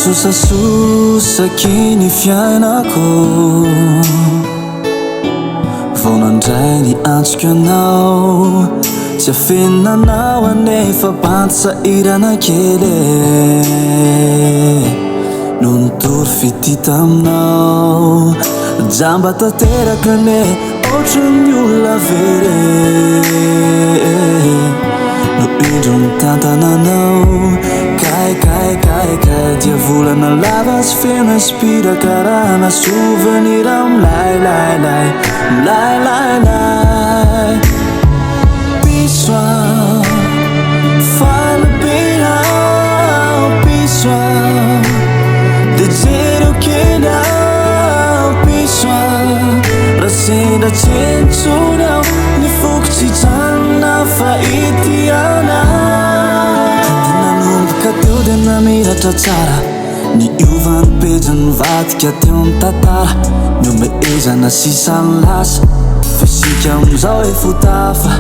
Susasakiny fiainako vao nandray ny antsika anao tsy afenanao anefa bantsahirana kely no nitory fity taminao jamba tanteraka ane ohatran'ny olona very no indro ny tantananao kai dia volana lava sy feno inspirakarana souvenir milay Pisoa falabinao Pisoa de zero kenao Pisoa rasenda tsentsonao ny fokotsy janona fa itianao nanomboka teo de namiratra tsara ny iovan'ny pejiny vadika teo ny tantara ny omehezana sisany lasa fisika amizao efotafa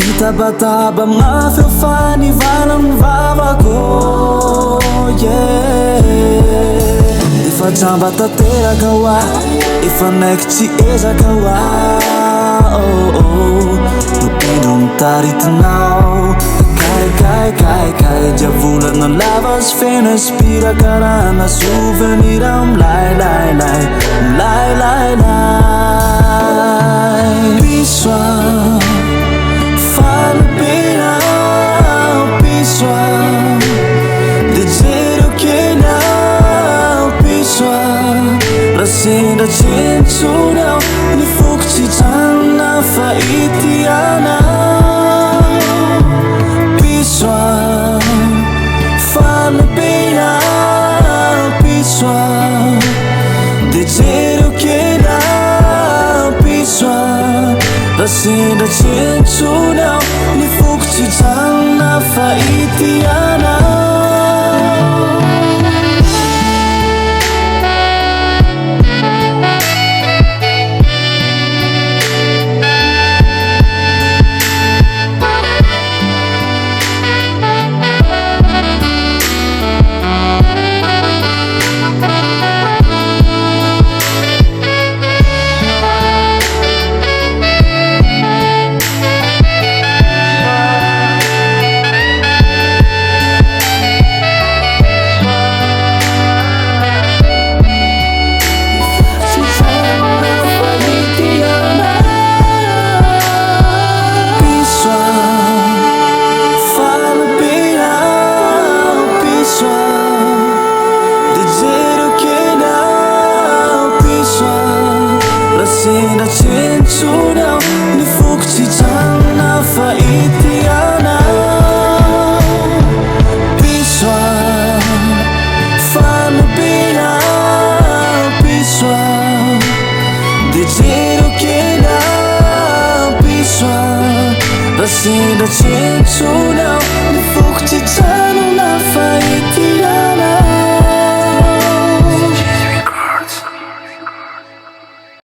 itabataba mafeo fa nivala ny vavako efa jamba tanteraka hoa efa naiky tsy ezaka hoa no indro mitaritinao kai dia volana lava sy feno inspirakarana souvenir milay Pisoa falabinao Pisoa de zero kenao Pisoa rasenda tsentsonao ny fokotsy janona fa itianao Pisoa falabinao Pisoa de zero kenao Pisoa rasenda tsentsonao ny fokotsy janona fa itianao rasenda tsentsonao ny fokotsy janona fa itianao Pisoa falabinao Pisoa de zero kenao Pisoa rasenda tsentsonao ny fokotsy janona